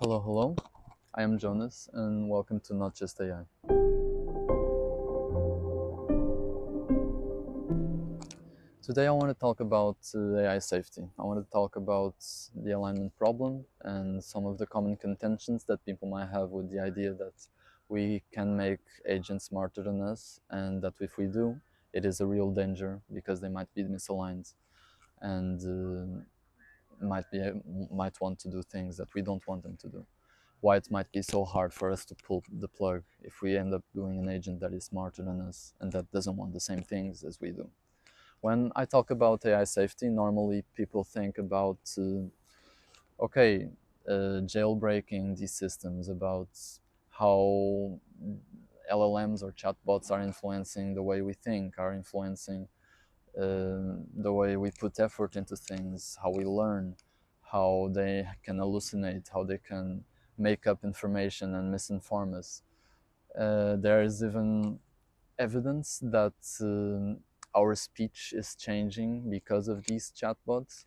Hello, hello. I am Jonas, and welcome to Not Just AI. Today, I want to talk about AI safety. I want to talk about the alignment problem and some of the common contentions that people might have with the idea that we can make agents smarter than us, and that if we do, it is a real danger because they might be misaligned and might want to do things that we don't want them to do. Why it might be so hard for us to pull the plug if we end up doing an agent that is smarter than us and that doesn't want the same things as we do. When I talk about AI safety, normally people think about, jailbreaking these systems, about how LLMs or chatbots are influencing the way we think, are influencing the way we put effort into things, how we learn, how they can hallucinate, how they can make up information and misinform us. There is even evidence that our speech is changing because of these chatbots.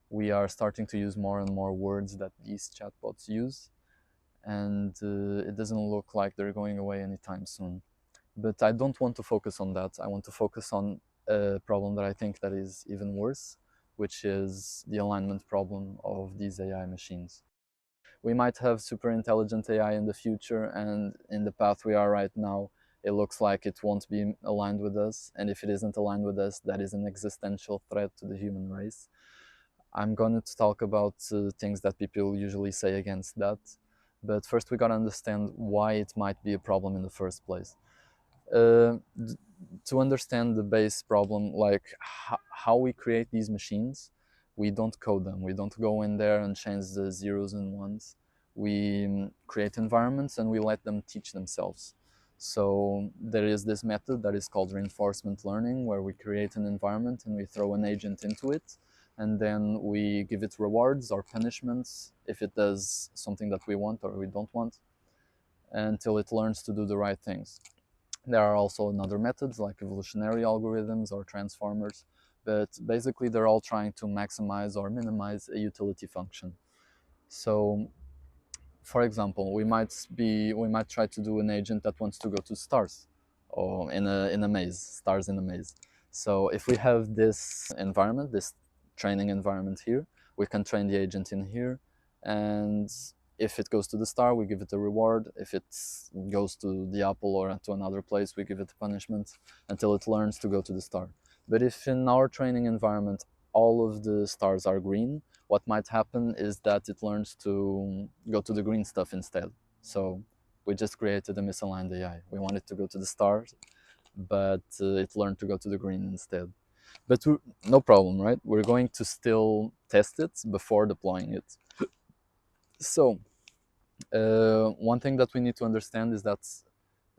We are starting to use more and more words that these chatbots use, and it doesn't look like they're going away anytime soon. But I don't want to focus on that. I want to focus on a problem that I think that is even worse, which is the alignment problem of these AI machines. We might have super intelligent AI in the future, and in the path we are right now, it looks like it won't be aligned with us. And if it isn't aligned with us, that is an existential threat to the human race. I'm going to talk about things that people usually say against that. But first, we got to understand why it might be a problem in the first place. uh, to understand the base problem, like how we create these machines, we don't code them. We don't go in there and change the zeros and ones. We create environments and we let them teach themselves. So there is this method that is called reinforcement learning, where we create an environment and we throw an agent into it, and then we give it rewards or punishments if it does something that we want or we don't want, until it learns to do the right things. There are also other methods like evolutionary algorithms or transformers, but basically they're all trying to maximize or minimize a utility function. So, for example, we might try to do an agent that wants to go to stars, or in a maze, stars in a maze. So if we have this environment, this training environment here, we can train the agent in here, and if it goes to the star, we give it a reward. If it goes to the apple or to another place, we give it a punishment until it learns to go to the star. But if in our training environment all of the stars are green, what might happen is that it learns to go to the green stuff instead. So we just created a misaligned AI. We want it to go to the stars, but it learned to go to the green instead. But no problem, right? We're going to still test it before deploying it. So one thing that we need to understand is that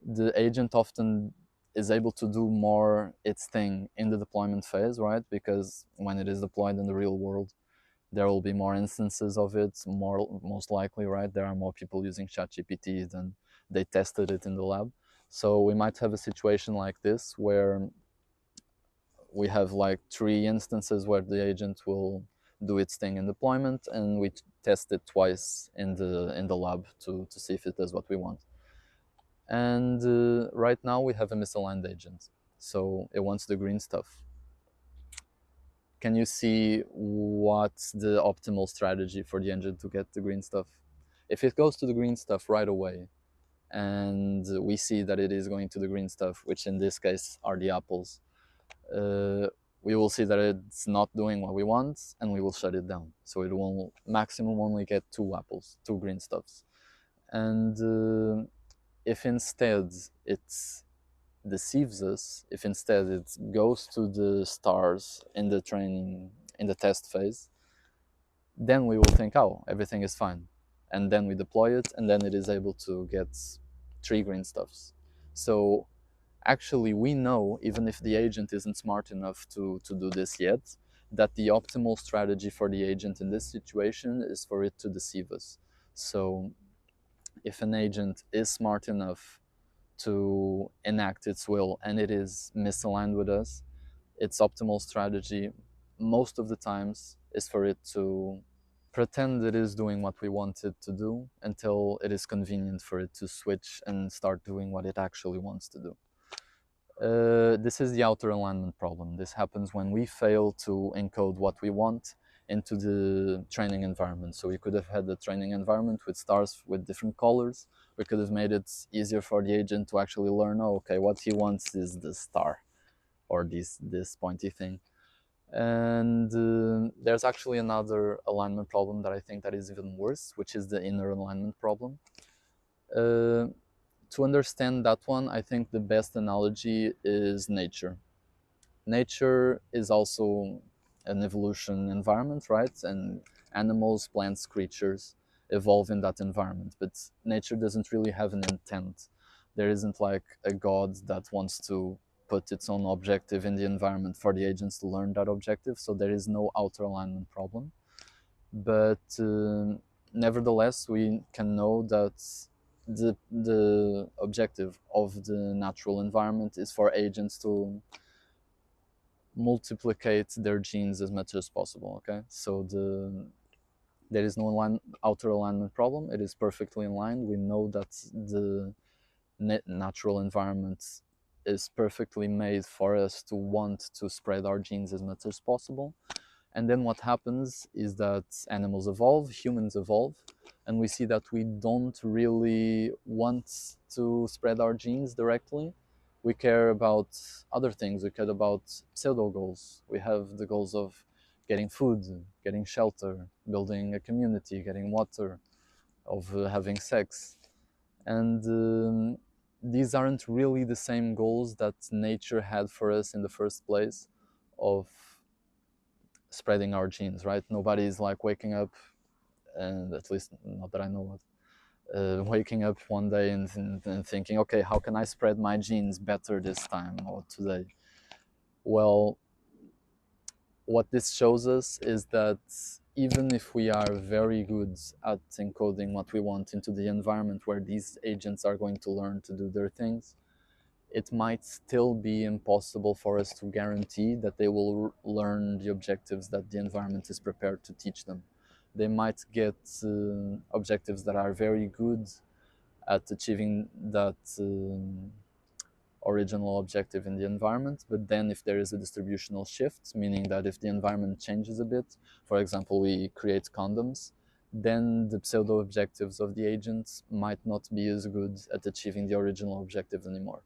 the agent often is able to do more its thing in the deployment phase, right? Because when it is deployed in the real world, there will be more instances of it, most likely, right? There are more people using ChatGPT than they tested it in the lab. So we might have a situation like this where we have like 3 instances where the agent will do its thing in deployment, and we test it twice in the lab to see if it does what we want. And right now we have a misaligned agent, so it wants the green stuff. Can you see what's the optimal strategy for the engine to get the green stuff? If it goes to the green stuff right away, and we see that it is going to the green stuff, which in this case are the apples, uh, we will see that it's not doing what we want, and we will shut it down. So it will maximum only get 2 apples, 2 green stuffs. And if instead it's deceives us, if instead it goes to the stars in the training, in the test phase, then we will think, oh, everything is fine. And then we deploy it, and then it is able to get 3 green stuffs. So actually, we know, even if the agent isn't smart enough to do this yet, that the optimal strategy for the agent in this situation is for it to deceive us. So if an agent is smart enough to enact its will and it is misaligned with us, its optimal strategy most of the times is for it to pretend it is doing what we want it to do until it is convenient for it to switch and start doing what it actually wants to do. This is the outer alignment problem. This happens when we fail to encode what we want into the training environment. So we could have had the training environment with stars with different colors. We could have made it easier for the agent to actually learn, oh, okay, what he wants is the star or this pointy thing. And there's actually another alignment problem that I think that is even worse, which is the inner alignment problem. To understand that one, I think the best analogy is nature. Nature is also an evolution environment, right? And animals, plants, creatures evolve in that environment. But nature doesn't really have an intent. There isn't like a god that wants to put its own objective in the environment for the agents to learn that objective. So there is no outer alignment problem. But nevertheless, we can know that the objective of the natural environment is for agents to multiplicate their genes as much as possible. Okay, so there is no outer alignment problem. It is perfectly in line. We know that the natural environment is perfectly made for us to want to spread our genes as much as possible. And then what happens is that animals evolve, humans evolve, and we see that we don't really want to spread our genes directly. We care about other things. We care about pseudo goals. We have the goals of getting food, getting shelter, building a community, getting water, of having sex. And these aren't really the same goals that nature had for us in the first place of spreading our genes, right? Nobody's like waking up, and at least not that I know of, waking up one day and thinking, okay, how can I spread my genes better this time or today? Well, what this shows us is that even if we are very good at encoding what we want into the environment where these agents are going to learn to do their things, it might still be impossible for us to guarantee that they will learn the objectives that the environment is prepared to teach them. They might get objectives that are very good at achieving that original objective in the environment, but then if there is a distributional shift, meaning that if the environment changes a bit, for example, we create condoms, then the pseudo objectives of the agents might not be as good at achieving the original objective anymore.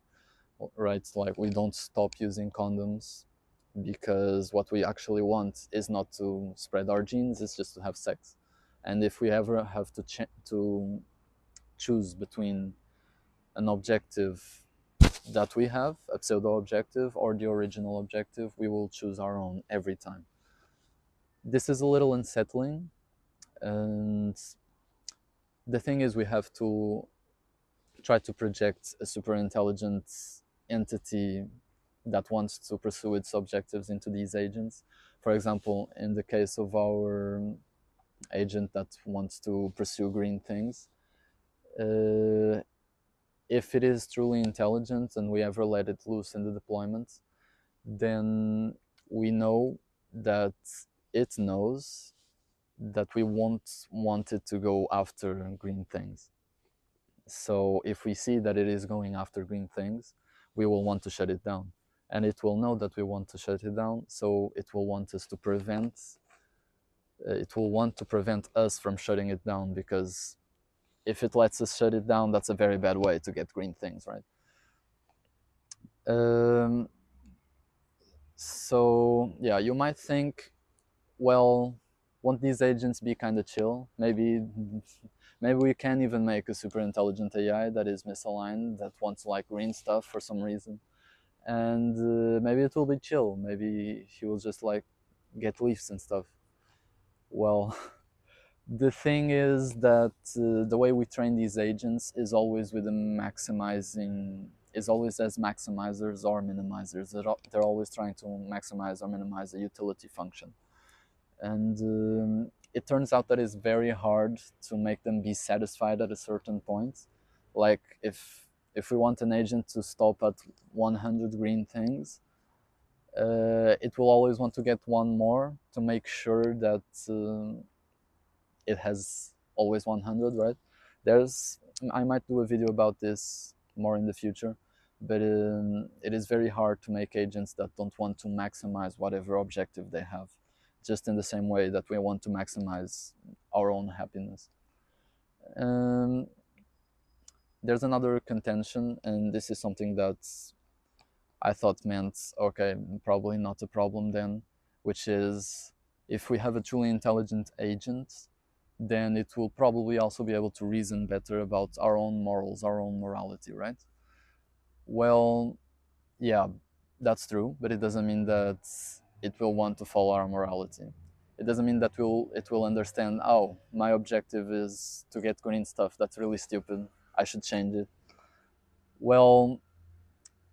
Right? Like we don't stop using condoms because what we actually want is not to spread our genes, it's just to have sex. And if we ever have to choose between an objective that we have, a pseudo objective, or the original objective, we will choose our own every time. This is a little unsettling, and the thing is we have to try to project a super intelligent entity that wants to pursue its objectives into these agents. For example, in the case of our agent that wants to pursue green things, if it is truly intelligent and we ever let it loose in the deployment, then we know that it knows that we won't want it to go after green things. So if we see that it is going after green things, we will want to shut it down. And it will know that we want to shut it down, so it will want us to prevent it will want to prevent us from shutting it down, because if it lets us shut it down, that's a very bad way to get green things, right? So yeah, you might think, well, won't these agents be kind of chill? Maybe we can even make a super intelligent AI that is misaligned, that wants like green stuff for some reason, and maybe it will be chill. Maybe he will just like get leaves and stuff. Well, the thing is that the way we train these agents is always with is always as maximizers or minimizers. They're always trying to maximize or minimize a utility function. And it turns out that it's very hard to make them be satisfied at a certain point. Like if we want an agent to stop at 100 green things, it will always want to get one more to make sure that it has always 100, right? There's, I might do a video about this more in the future, but it is very hard to make agents that don't want to maximize whatever objective they have, just in the same way that we want to maximize our own happiness. Um, there's another contention, and this is something that I thought meant, okay, probably not a problem then, which is if we have a truly intelligent agent, then it will probably also be able to reason better about our own morals, our own morality, right? Well, yeah, that's true, but it doesn't mean that it will want to follow our morality. It doesn't mean that it will understand, oh, my objective is to get green stuff. That's really stupid. I should change it. Well,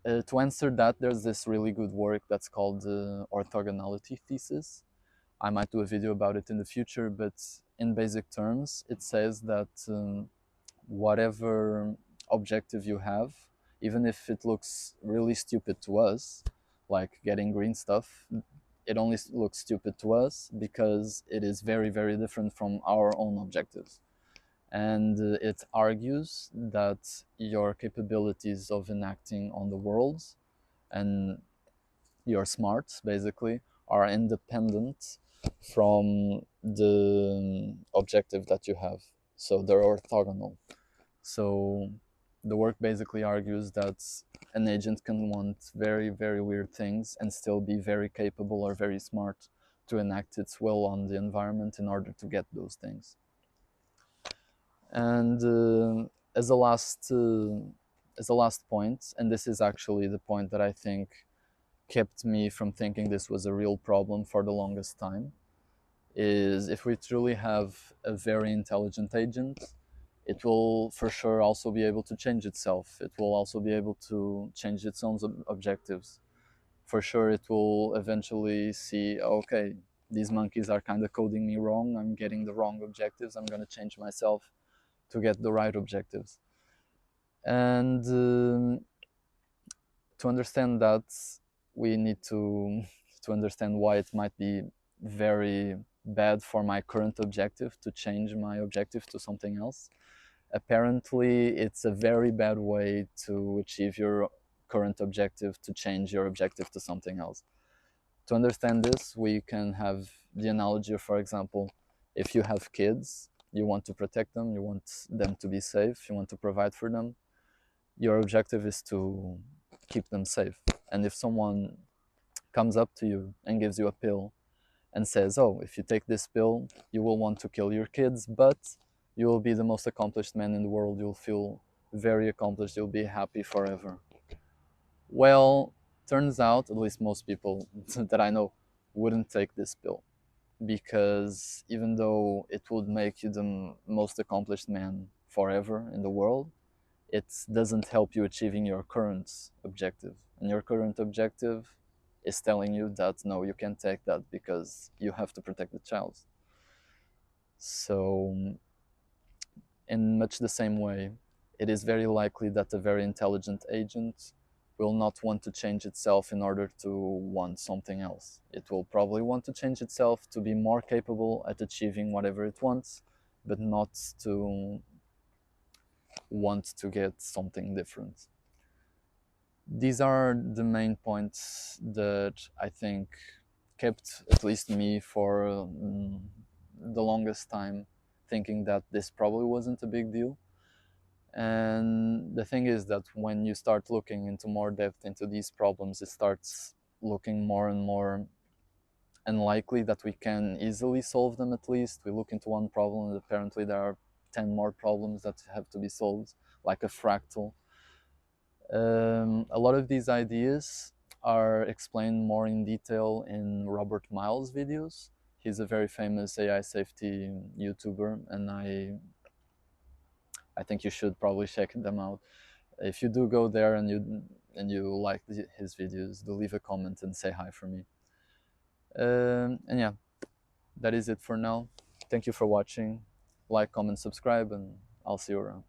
to answer that, there's this really good work that's called the orthogonality thesis. I might do a video about it in the future, but in basic terms, it says that whatever objective you have, even if it looks really stupid to us, like getting green stuff, it only looks stupid to us because it is very, very different from our own objectives. And it argues that your capabilities of enacting on the world and your smarts basically are independent from the objective that you have. So they're orthogonal. So the work basically argues that an agent can want very, very weird things and still be very capable or very smart to enact its will on the environment in order to get those things. And as a last point, and this is actually the point that I think kept me from thinking this was a real problem for the longest time, is if we truly have a very intelligent agent, it will for sure also be able to change itself. It will also be able to change its own objectives. For sure, it will eventually see, okay, these monkeys are kind of coding me wrong. I'm getting the wrong objectives. I'm going to change myself to get the right objectives. And to understand that, we need to understand why it might be very bad for my current objective to change my objective to something else. Apparently, it's a very bad way to achieve your current objective to change your objective to something else. To understand this, we can have the analogy of, for example, if you have kids, you want to protect them, you want them to be safe, you want to provide for them. Your objective is to keep them safe. And if someone comes up to you and gives you a pill and says, oh, if you take this pill, you will want to kill your kids, but you will be the most accomplished man in the world. You'll feel very accomplished. You'll be happy forever. Well, turns out, at least most people that I know, wouldn't take this pill, because even though it would make you the most accomplished man forever in the world, it doesn't help you achieving your current objective. And your current objective is telling you that no, you can't take that because you have to protect the child. So in much the same way, it is very likely that a very intelligent agent will not want to change itself in order to want something else. It will probably want to change itself to be more capable at achieving whatever it wants, but not to want to get something different. These are the main points that I think kept at least me for the longest time thinking that this probably wasn't a big deal. And the thing is that when you start looking into more depth into these problems, it starts looking more and more unlikely that we can easily solve them. At least we look into one problem and apparently there are 10 more problems that have to be solved, like a fractal. A lot of these ideas are explained more in detail in Robert Miles' videos. He's a very famous AI safety YouTuber, and I think you should probably check them out. If you do go there and you like his videos, do leave a comment and say hi for me. And yeah, that is it for now. Thank you for watching. Like, comment, subscribe, and I'll see you around.